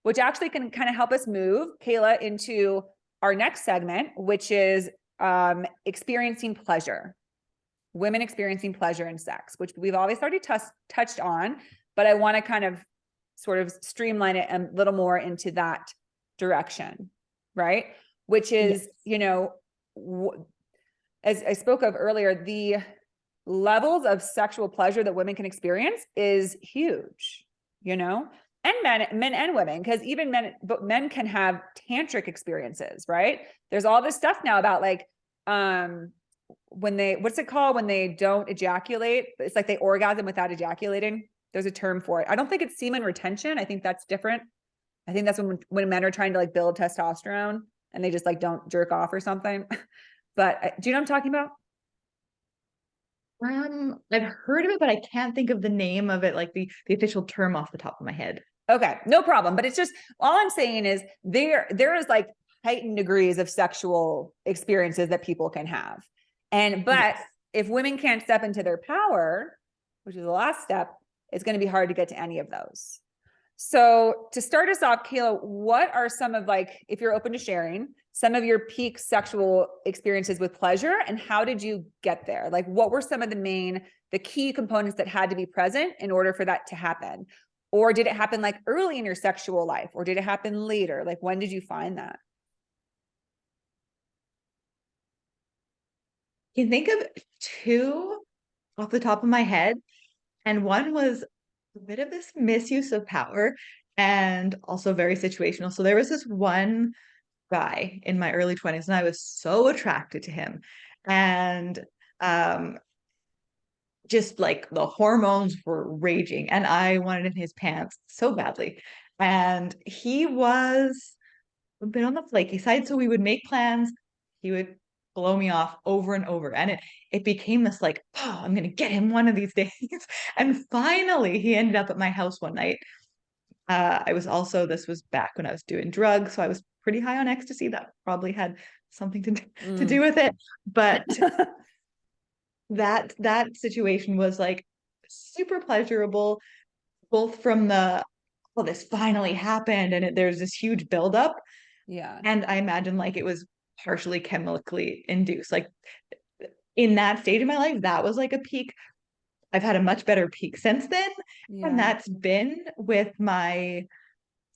which actually can kind of help us move, Kayla, into our next segment, which is experiencing pleasure. Women experiencing pleasure in sex, which we've always already touched on, but I want to kind of sort of streamline it a little more into that direction, right? Which is, Yes. you know, as I spoke of earlier, the levels of sexual pleasure that women can experience is huge, you know, and men and women, because even but men can have tantric experiences, right? There's all this stuff now about like, when they, what's it called? When they don't ejaculate, it's like they orgasm without ejaculating. There's a term for it. I don't think it's semen retention. I think that's different. I think that's when men are trying to like build testosterone and they just like don't jerk off or something. But do you know what I'm talking about? I've heard of it, but I can't think of the name of it, like the official term off the top of my head. Okay, no problem. But it's just, all I'm saying is there is like heightened degrees of sexual experiences that people can have. But Yes. if women can't step into their power, which is the last step, it's going to be hard to get to any of those. So to start us off, Kayla, what are some of, like, if you're open to sharing, some of your peak sexual experiences with pleasure, and how did you get there? Like, what were some of the key components that had to be present in order for that to happen? Or did it happen like early in your sexual life, or did it happen later? Like, when did you find that? I can think of two off the top of my head, and one was a bit of this misuse of power and also very situational. So there was this one guy in my early 20s, and I was so attracted to him. And um, just like the hormones were raging, and I wanted in his pants so badly. And he was a bit on the flaky side, so we would make plans. He would blow me off over and over, and it became this like, oh, I'm gonna get him one of these days. And finally, he ended up at my house one night. This was back when I was doing drugs, so I was pretty high on ecstasy. That probably had something to do with it. But that situation was like super pleasurable, both from the, well, this finally happened, and there's this huge buildup. Yeah. And I imagine like it was partially chemically induced. Like in that stage of my life, that was like a peak. I've had a much better peak since then. And Yeah. that's been with my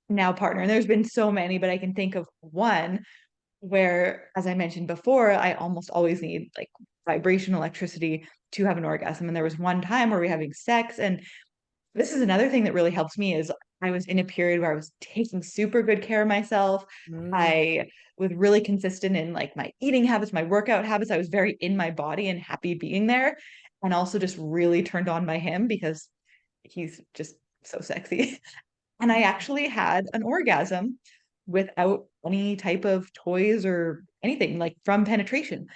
now partner. And there's been so many, but I can think of one where, as I mentioned before, I almost always need like vibration electricity to have an orgasm. And there was one time where we were having sex, and this is another thing that really helps me is I was in a period where I was taking super good care of myself. Mm. I was really consistent in like my eating habits, my workout habits. I was very in my body and happy being there. And also just really turned on by him because he's just so sexy. And I actually had an orgasm without any type of toys or anything, like from penetration.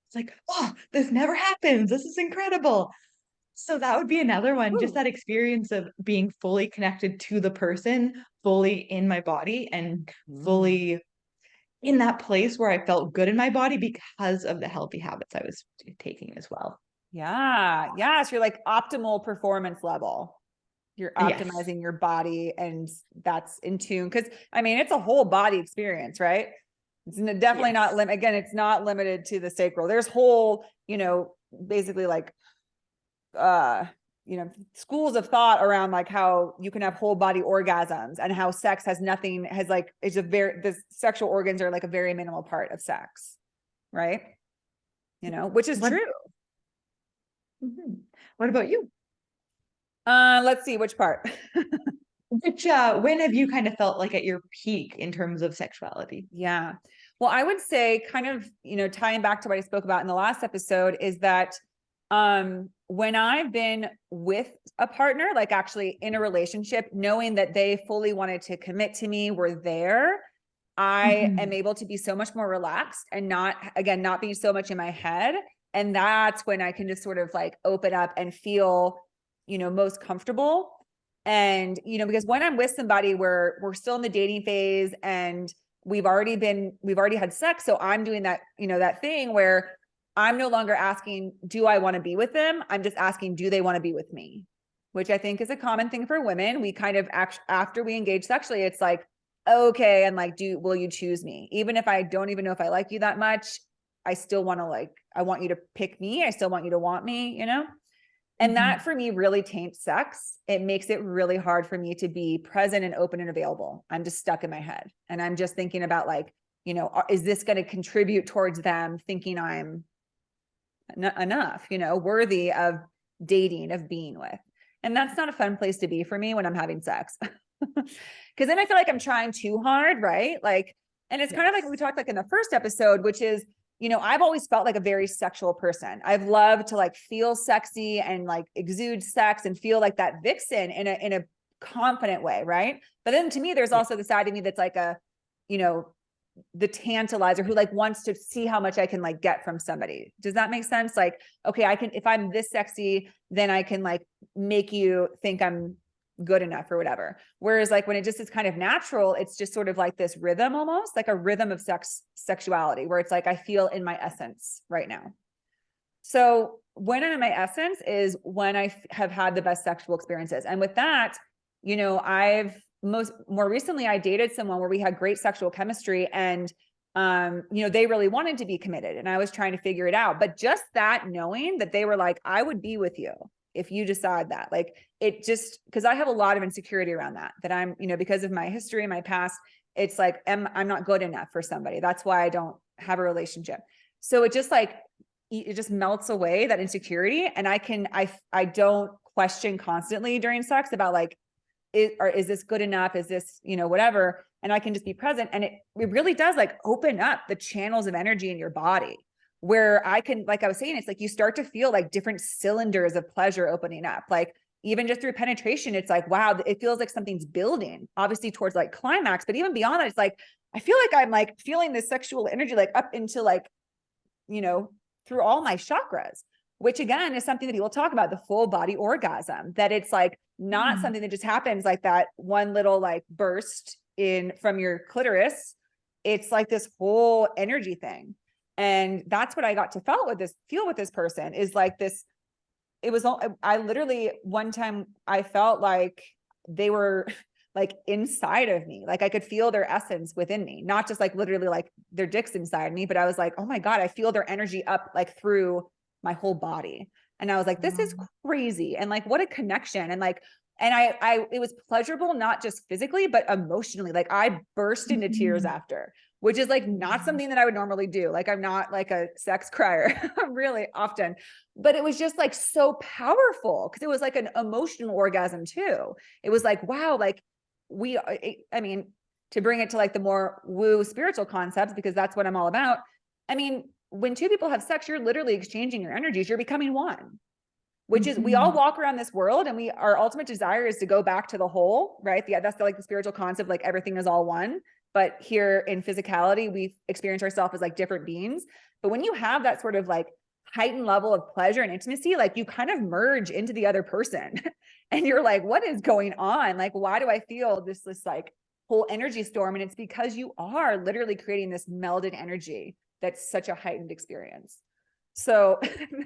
It's like, oh, this never happens. This is incredible. So that would be another one, just Ooh. that experience of being fully connected to the person, fully in my body, and Mm. fully in that place where I felt good in my body because of the healthy habits I was taking as well. Yeah. Yeah. So you're like optimal performance level. You're Yes. optimizing your body, and that's in tune. Cause I mean, it's a whole body experience, right? It's definitely not Yes. again, it's not limited to the sacral. There's whole, basically like, uh, schools of thought around like how you can have whole body orgasms, and how sex the sexual organs are like a very minimal part of sex, right? Which is What true. mhm. What about you? Let's see which part. Which when have you kind of felt like at your peak in terms of sexuality? Yeah. Well, I would say kind of, tying back to what I spoke about in the last episode is that when I've been with a partner, like actually in a relationship, knowing that they fully wanted to commit to me, were there, I am Mhm. able to be so much more relaxed and not being so much in my head. And that's when I can just sort of like open up and feel, most comfortable. And, because when I'm with somebody where we're still in the dating phase and we've already had sex. So I'm doing that, that thing where I'm no longer asking, do I want to be with them? I'm just asking, do they want to be with me? Which I think is a common thing for women. We kind of after we engage sexually, it's like, okay. And like, will you choose me? Even if I don't even know if I like you that much, I still want to like, I want you to pick me. I still want you to want me, you know? And Mhm. that for me really taints sex. It makes it really hard for me to be present and open and available. I'm just stuck in my head. And I'm just thinking about like, you know, is this going to contribute towards them thinking I'm enough, you know, worthy of dating, of being with? And that's not a fun place to be for me when I'm having sex. Cause then I feel like I'm trying too hard, right? Like, and it's kind of like we Yes. talked like in the first episode, which is, you know, I've always felt like a very sexual person. I've loved to like feel sexy and like exude sex and feel like that vixen in a confident way, right? But then to me, there's Yeah. also the side of me that's like a, you know, the tantalizer who like wants to see how much I can like get from somebody. Does that make sense? Like, okay, I can, if I'm this sexy, then I can like make you think I'm good enough or whatever. Whereas like when it just is kind of natural, it's just sort of like this rhythm, almost like a rhythm of sexuality, where it's like, I feel in my essence right now. So when I'm in my essence is when I have had the best sexual experiences. And with that, you know, more recently I dated someone where we had great sexual chemistry and you know, they really wanted to be committed and I was trying to figure it out. But just that knowing that they were like, I would be with you if you decide that, like it just, because I have a lot of insecurity around that I'm, you know, because of my history and my past, it's like, I'm not good enough for somebody. That's why I don't have a relationship. So it just like, it just melts away that insecurity. And I don't question constantly during sex about like, is this good enough? Is this, you know, whatever. And I can just be present. And it really does like open up the channels of energy in your body where I can, like I was saying, it's like you start to feel like different cylinders of pleasure opening up. Like even just through penetration, it's like, wow, it feels like something's building obviously towards like climax, but even beyond that, it's like, I feel like I'm like feeling this sexual energy, like up into like, you know, through all my chakras, which again is something that people talk about, the full body orgasm, that it's like not Mm. something that just happens like that one little like burst in from your clitoris. It's like this whole energy thing. And that's what I got to feel with this person is like this. It was, I literally one time I felt like they were like inside of me. Like I could feel their essence within me, not just like literally like their dicks inside me, but I was like, oh my God, I feel their energy up like through my whole body. And I was like, this is crazy. And like, what a connection. And like, and it was pleasurable, not just physically, but emotionally. Like I burst into tears Mhm. after, which is like not Wow. something that I would normally do. Like I'm not like a sex crier really often, but it was just like so powerful because it was like an emotional orgasm too. It was like, wow, like I mean, to bring it to like the more woo spiritual concepts, because that's what I'm all about. I mean, when two people have sex, you're literally exchanging your energies. You're becoming one, which is we all Mhm. walk around this world and our ultimate desire is to go back to the whole, right? Yeah, that's like the spiritual concept, like everything is all one. But here in physicality, we experience ourselves as like different beings. But when you have that sort of like heightened level of pleasure and intimacy, like you kind of merge into the other person and you're like, what is going on? Like, why do I feel this like whole energy storm? And it's because you are literally creating this melded energy that's such a heightened experience. So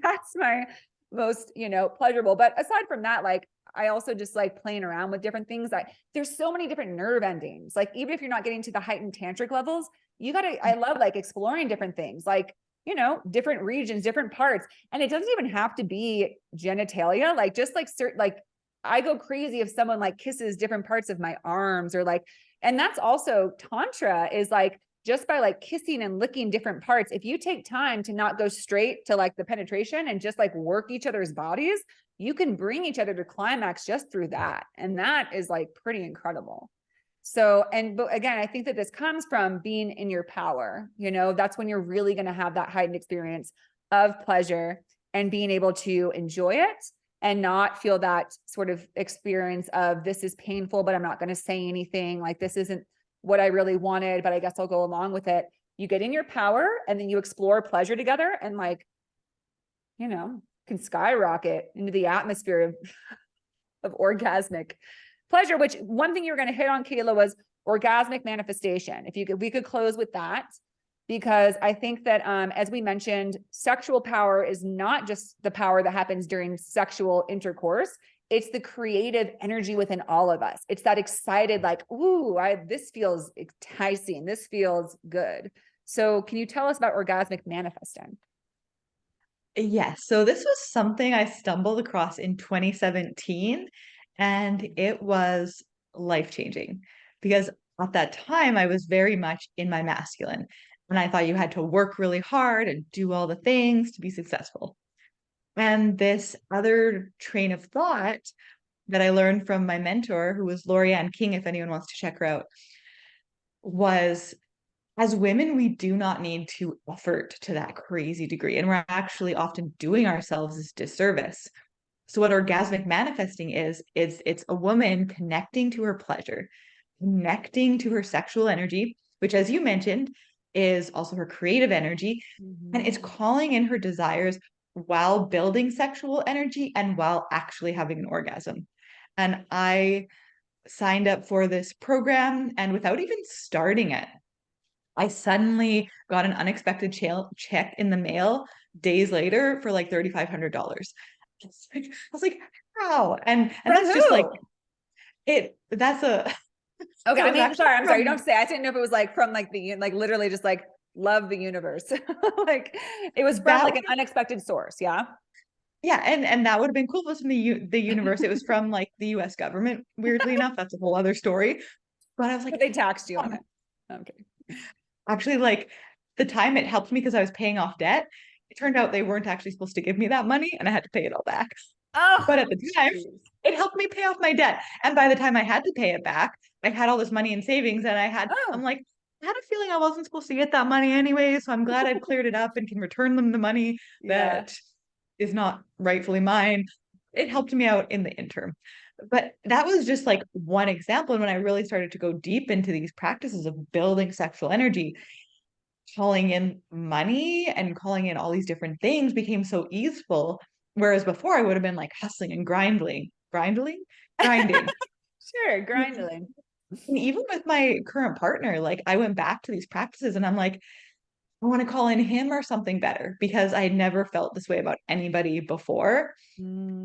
that's my most, you know, pleasurable. But aside from that, like I also just like playing around with different things. There's so many different nerve endings. Like even if you're not getting to the heightened tantric levels, I love like exploring different things, like, you know, different regions, different parts. And it doesn't even have to be genitalia, like just like certain, like I go crazy if someone like kisses different parts of my arms or like, and that's also tantra is like, just by like kissing and licking different parts, if you take time to not go straight to like the penetration and just like work each other's bodies, you can bring each other to climax just through that. And that is like pretty incredible. So, but again, I think that this comes from being in your power. You know, that's when you're really going to have that heightened experience of pleasure and being able to enjoy it and not feel that sort of experience of this is painful, but I'm not going to say anything. Like this isn't what I really wanted, but I guess I'll go along with it. You get in your power and then you explore pleasure together and like, you know, can skyrocket into the atmosphere of orgasmic pleasure, which one thing you're going to hit on, Kayla, was orgasmic manifestation. We could close with that, because I think that, as we mentioned, sexual power is not just the power that happens during sexual intercourse. it's the creative energy within all of us. It's that excited, like, ooh, this feels enticing. This feels good. So can you tell us about orgasmic manifesting? Yes. So this was something I stumbled across in 2017, and it was life-changing because at that time I was very much in my masculine. And I thought you had to work really hard and do all the things to be successful. And this other train of thought that I learned from my mentor, who was Lorianne King, if anyone wants to check her out, was as women, we do not need to effort to that crazy degree. And we're actually often doing ourselves this disservice. So what orgasmic manifesting is it's a woman connecting to her pleasure, connecting to her sexual energy, which as you mentioned, is also her creative energy. And it's calling in her desires while building sexual energy and while actually having an orgasm. And I signed up for this program, and without even starting it, I suddenly got an unexpected check in the mail days later for like $3,500. I was like, how? And From that's just like who? it. That's a Okay. it I was mean, actually sorry, I'm sorry. You from don't say, I didn't know if it was like from like like literally just like love the universe. Like it was from that. like an unexpected source. Yeah. Yeah, and that would have been cool if it was from the universe. It was from like the U.S. government. Weirdly enough, that's a whole other story. But I was But like, they taxed you on um, it. Okay. actually, like the time it helped me because I was paying off debt. It turned out they weren't actually supposed to give me that money, and I had to pay it all back. But Oh, at the time, geez. it helped me pay off my debt. And by the time I had to pay it back, I had all this money in savings, and I'm Oh, like, I had a feeling I wasn't supposed to get that money anyway. So I'm glad I'd cleared it up and can return them the money yeah. that is not rightfully mine. It helped me out in the interim. But that was just like one example. And when I really started to go deep into these practices of building sexual energy, calling in money and calling in all these different things became so easeful. Whereas before I would have been like hustling and grinding. Sure. Grindling. And even with my current partner, like I went back to these practices and I'm like, I want to call in him or something better because I had never felt this way about anybody before.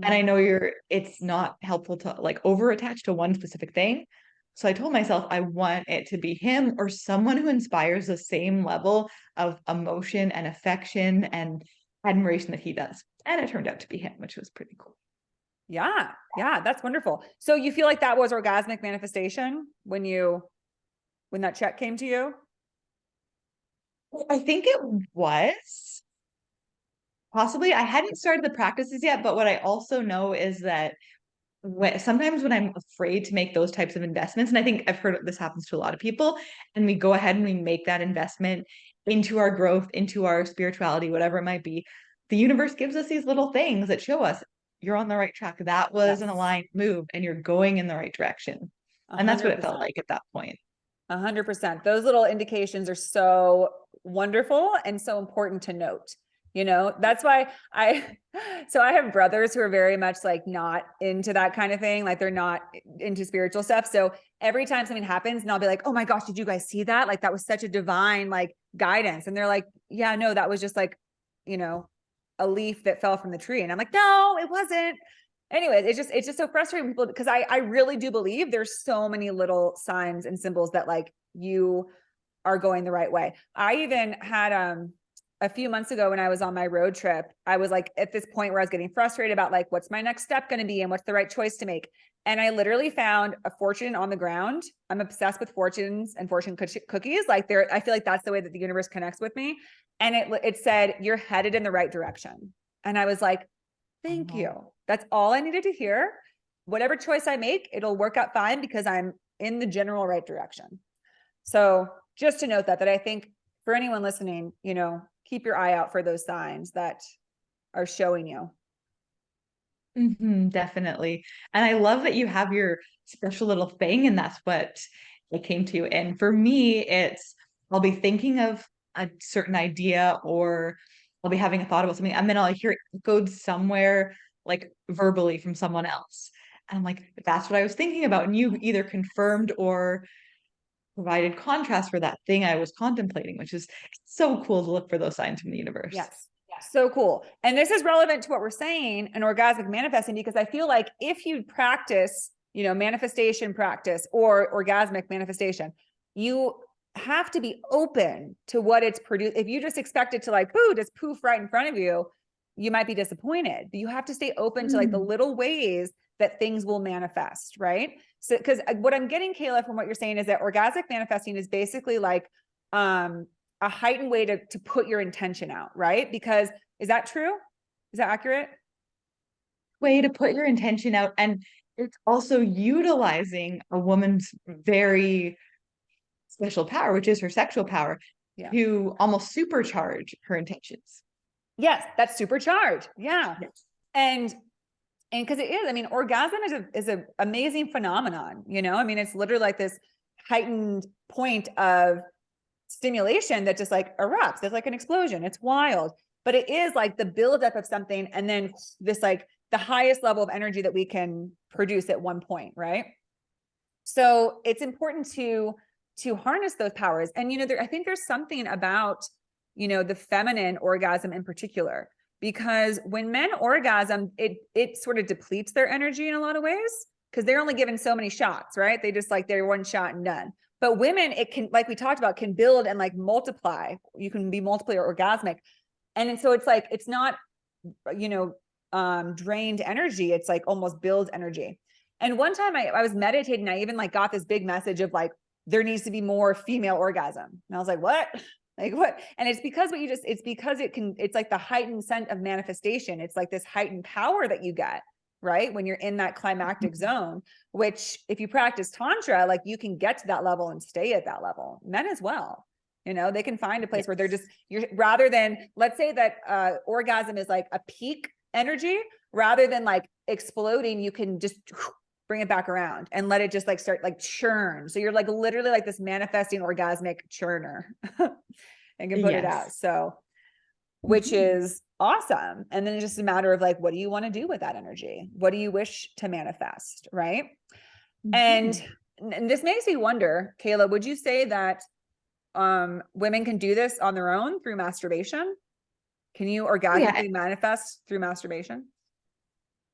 And I Mm, know it's not helpful to like over attach to one specific thing. So I told myself I want it to be him or someone who inspires the same level of emotion and affection and admiration that he does. And it turned out to be him, which was pretty cool. yeah. Yeah. That's wonderful. So you feel like that was orgasmic manifestation when that check came to you? I think it was possibly, I hadn't started the practices yet, but what I also know is that sometimes when I'm afraid to make those types of investments, and I think I've heard this happens to a lot of people, and we go ahead and we make that investment into our growth, into our spirituality, whatever it might be, the universe gives us these little things that show us you're on the right track. That was an Yes. aligned move, and you're going in the right direction. A And that's what hundred it felt percent. like at that point. 100%. Those little indications are so wonderful and so important to note. That's why so I have brothers who are very much like not into that kind of thing. Like they're not into spiritual stuff. So every time something happens and I'll be like, oh my gosh, did you guys see that? Like that was such a divine like guidance. And they're like, yeah, no, that was just like, you know, a leaf that fell from the tree. And I'm like, no, it wasn't. Anyways, it's just so frustrating people because I really do believe there's so many little signs and symbols that like you are going the right way. I even had a few months ago when I was on my road trip, I was like at this point where I was getting frustrated about like what's my next step going to be and what's the right choice to make. And I literally found a fortune on the ground. I'm obsessed with fortunes and fortune cookies. Like I feel like that's the way that the universe connects with me. And it said, you're headed in the right direction. And I was like, thank you. Oh. That's all I needed to hear. Whatever choice I make, it'll work out fine because I'm in the general right direction. So just to note that I think for anyone listening, keep your eye out for those signs that are showing you. Definitely. And I love that you have your special little thing, and that's what it came to. And for me, I'll be thinking of a certain idea or I'll be having a thought about something, and then I'll hear it echoed somewhere like verbally from someone else. And I'm like, that's what I was thinking about. And you either confirmed or provided contrast for that thing I was contemplating, which is so cool to look for those signs from the universe. Yes. So cool. And this is relevant to what we're saying in orgasmic manifesting, because I feel like if you practice, manifestation practice or orgasmic manifestation, you have to be open to what it's produced. If you just expect it to like, boo, just poof right in front of you, you might be disappointed. But you have to stay open to like the little ways that things will manifest, right? So, because what I'm getting, Kayla, from what you're saying is that orgasmic manifesting is basically like a heightened way to put your intention out, right? Because is that true? Is that accurate? Way to put your intention out. And it's also utilizing a woman's very special power, which is her sexual power, Yeah. to almost supercharge her intentions. Yes, that's supercharged. Yeah. Yes. And because it is, I mean, orgasm is a amazing phenomenon, I mean, it's literally like this heightened point of stimulation that just like erupts. It's like an explosion. It's wild, but it is like the buildup of something. And then this, like the highest level of energy that we can produce at one point. Right. So it's important to harness those powers. And, I think there's something about, the feminine orgasm in particular, because when men orgasm, it sort of depletes their energy in a lot of ways, because they're only given so many shots, right? They just like, they're one shot and done. But women, it can, like we talked about, can build and like multiply. You can be multiply or orgasmic. And so it's like, it's not, drained energy. It's like almost builds energy. And one time I was meditating, I even like got this big message of like, there needs to be more female orgasm. And I was like, what? Like what? And it's because it's because it's like the heightened sense of manifestation. It's like this heightened power that you get, right? When you're in that climactic zone, which if you practice Tantra, like you can get to that level and stay at that level. Men as well. They can find a place where you're rather than, let's say that orgasm is like a peak energy, rather than like exploding, you can just bring it back around and let it just like start like churn. So you're like literally like this manifesting orgasmic churner and can put it out. So, which is awesome. And then it's just a matter of like, what do you want to do with that energy? What do you wish to manifest? Right. And this makes me wonder, Kayla, would you say that women can do this on their own through masturbation? Can you orgasmically manifest through masturbation?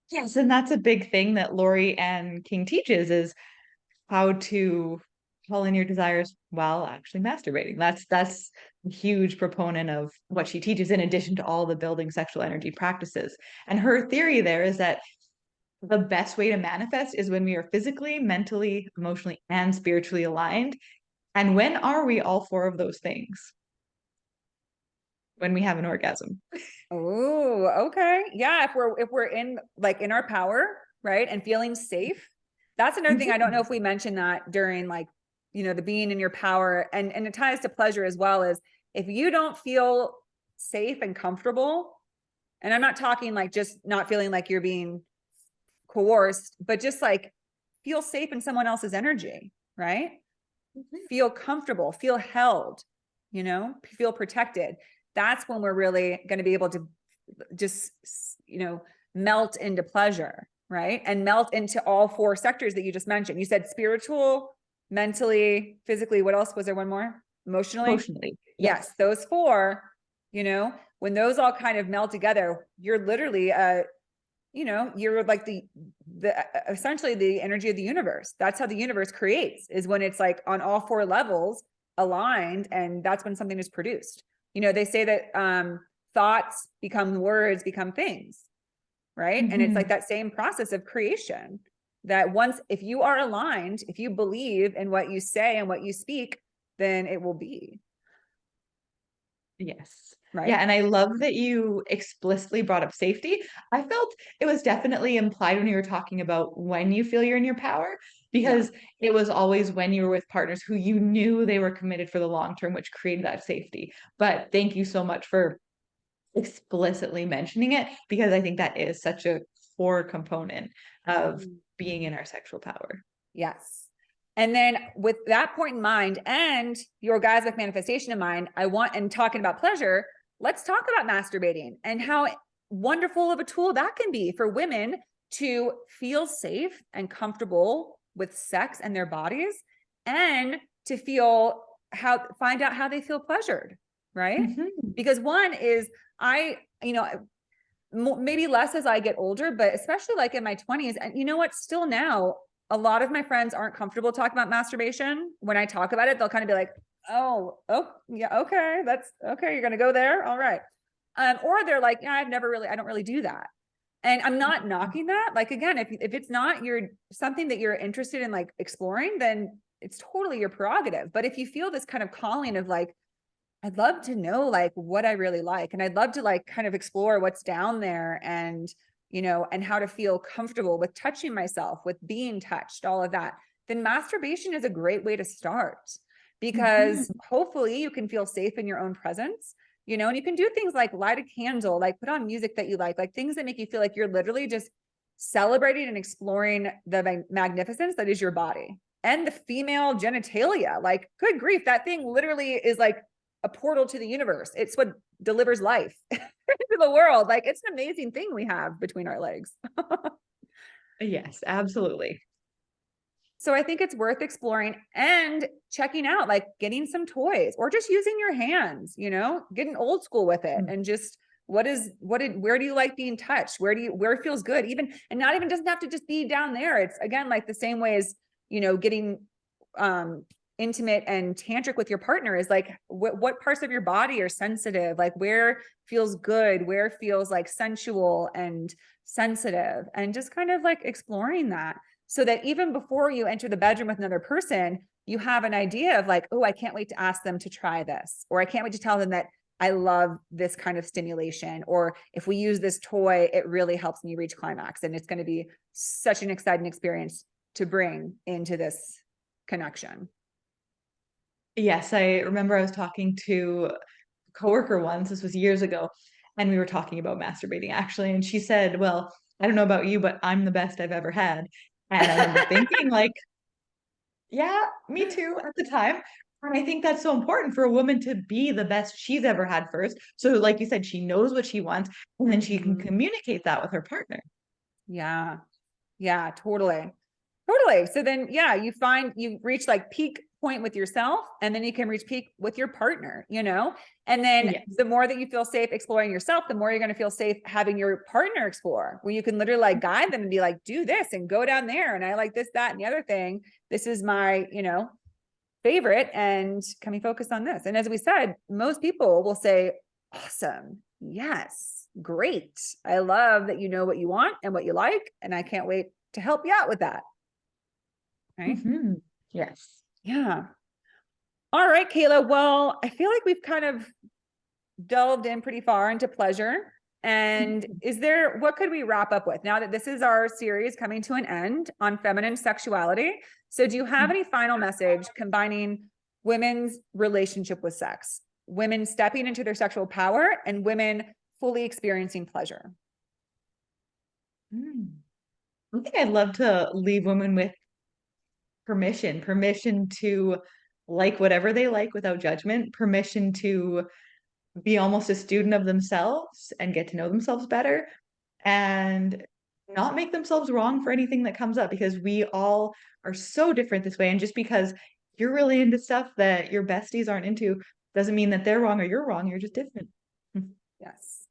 Yes, and that's a big thing that Lori and King teaches, is how to call in your desires while actually masturbating. That's a huge proponent of what she teaches, in addition to all the building sexual energy practices. And her theory there is that the best way to manifest is when we are physically, mentally, emotionally, and spiritually aligned. And when are we all four of those things? When we have an orgasm. Oh, okay. Yeah. If we're in like in our power, right, and feeling safe. That's another thing. I don't know if we mentioned that during like, the being in your power, and it ties to pleasure as well, is if you don't feel safe and comfortable, and I'm not talking like just not feeling like you're being coerced, but just like feel safe in someone else's energy, right? Feel comfortable, feel held, feel protected. That's when we're really going to be able to just, melt into pleasure, right? And melt into all four sectors that you just mentioned. You said spiritual, mentally, physically. What else? Was there one more? Emotionally? Emotionally. Yes. Those four, when those all kind of melt together, you're literally, you're like the essentially the energy of the universe. That's how the universe creates, is when it's like on all four levels aligned. And that's when something is produced. They say that thoughts become words, become things, right? And it's like that same process of creation, that once, if you are aligned, if you believe in what you say and what you speak, then it will be. Yes. Right. Yeah. And I love that you explicitly brought up safety. I felt it was definitely implied when you were talking about when you feel you're in your power, because it was always when you were with partners who you knew they were committed for the long term, which created that safety. But thank you so much for explicitly mentioning it, because I think that is such a core component of being in our sexual power. Yes. And then with that point in mind and your orgasmic manifestation in mind, and talking about pleasure, let's talk about masturbating and how wonderful of a tool that can be for women to feel safe and comfortable with sex and their bodies, and to find out how they feel pleasured, right? Because one is maybe less as I get older, but especially like in my 20s. And you know what? Still now, a lot of my friends aren't comfortable talking about masturbation. When I talk about it, they'll kind of be like, oh, yeah, okay, that's okay. You're gonna go there, all right. Or they're like, yeah, I don't really do that. And I'm not knocking that. Like again, if it's not something that you're interested in like exploring, then it's totally your prerogative. But if you feel this kind of calling of like, I'd love to know like what I really like. And I'd love to like kind of explore what's down there and, and how to feel comfortable with touching myself, with being touched, all of that. Then masturbation is a great way to start because hopefully you can feel safe in your own presence, and you can do things like light a candle, like put on music that you like things that make you feel like you're literally just celebrating and exploring the magnificence that is your body and the female genitalia. Like, good grief, that thing literally is like a portal to the universe. It's what delivers life into the world. Like, it's an amazing thing we have between our legs. Yes, absolutely. So I think it's worth exploring and checking out, like getting some toys or just using your hands, getting old school with it and just where do you like being touched? Where it feels good even, and not even doesn't have to just be down there. It's again, like the same way as, getting, intimate and tantric with your partner is like, what parts of your body are sensitive? Like where feels good, where feels like sensual and sensitive, and just kind of like exploring that. So that even before you enter the bedroom with another person, you have an idea of like, oh, I can't wait to ask them to try this, or I can't wait to tell them that I love this kind of stimulation, or if we use this toy, it really helps me reach climax. And it's going to be such an exciting experience to bring into this connection. Yes, I remember I was talking to a coworker once, this was years ago, and we were talking about masturbating actually, and she said, well, I don't know about you, but I'm the best I've ever had. And I remember thinking like, yeah, me too at the time. And I think that's so important for a woman to be the best she's ever had first. So like you said, she knows what she wants and then she can communicate that with her partner. Yeah. Yeah, totally. Totally. So then, yeah, you reach like peak point with yourself, and then you can reach peak with your partner, and then Yes. the more that you feel safe exploring yourself, the more you're going to feel safe having your partner explore, where you can literally like guide them and be like, do this and go down there. And I like this, that, and the other thing. This is my, favorite. And can we focus on this? And as we said, most people will say, awesome. Yes. Great. I love that you know what you want and what you like. And I can't wait to help you out with that. Right? Yes. Yeah. All right, Kayla. Well, I feel like we've kind of delved in pretty far into pleasure. And what could we wrap up with now that this is our series coming to an end on feminine sexuality? So do you have any final message combining women's relationship with sex, women stepping into their sexual power, and women fully experiencing pleasure? I think I'd love to leave women with permission to like whatever they like without judgment, permission to be almost a student of themselves and get to know themselves better and not make themselves wrong for anything that comes up, because we all are so different this way. And just because you're really into stuff that your besties aren't into doesn't mean that they're wrong or you're wrong. You're just different. Yes.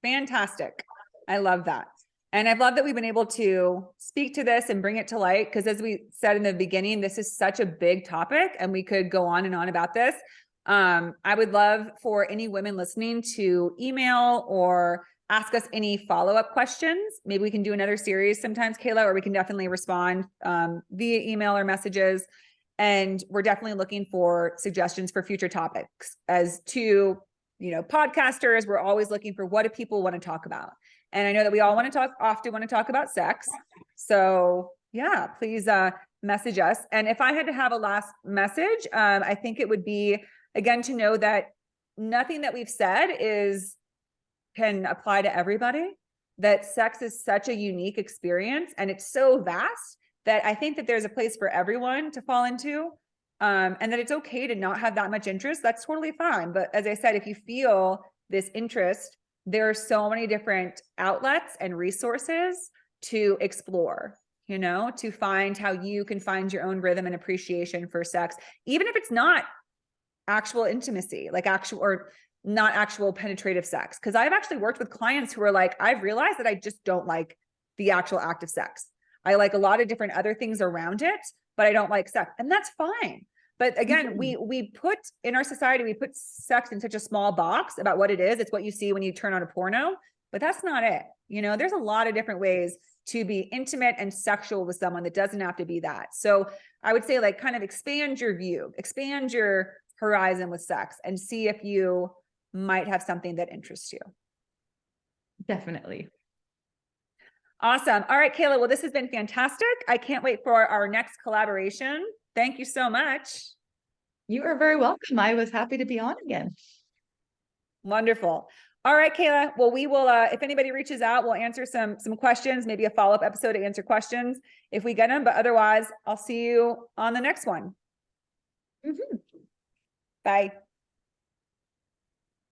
Fantastic. I love that. And I've loved that we've been able to speak to this and bring it to light, because as we said in the beginning, this is such a big topic and we could go on and on about this. I would love for any women listening to email or ask us any follow-up questions. Maybe we can do another series sometimes, Kayla, or we can definitely respond via email or messages. And we're definitely looking for suggestions for future topics. As to, podcasters, we're always looking for what do people want to talk about. And I know that we all often want to talk about sex. So yeah, please message us. And if I had to have a last message, I think it would be, again, to know that nothing that we've said can apply to everybody, that sex is such a unique experience and it's so vast that I think that there's a place for everyone to fall into, and that it's okay to not have that much interest. That's totally fine. But as I said, if you feel this interest, there are so many different outlets and resources to explore, to find how you can find your own rhythm and appreciation for sex, even if it's not actual intimacy, like actual, or not actual penetrative sex. Cause I've actually worked with clients who are like, I've realized that I just don't like the actual act of sex. I like a lot of different other things around it, but I don't like sex. And that's fine. But again, we put in our society, we put sex in such a small box about what it is. It's what you see when you turn on a porno, but that's not it. You know, there's a lot of different ways to be intimate and sexual with someone that doesn't have to be that. So I would say like kind of expand your view, expand your horizon with sex and see if you might have something that interests you. Definitely. Awesome. All right, Kayla. Well, this has been fantastic. I can't wait for our next collaboration. Thank you so much. You are very welcome. I was happy to be on again. Wonderful. All right, Kayla. Well, we will, if anybody reaches out, we'll answer some questions, maybe a follow-up episode to answer questions if we get them, but otherwise I'll see you on the next one. Mm-hmm. Bye.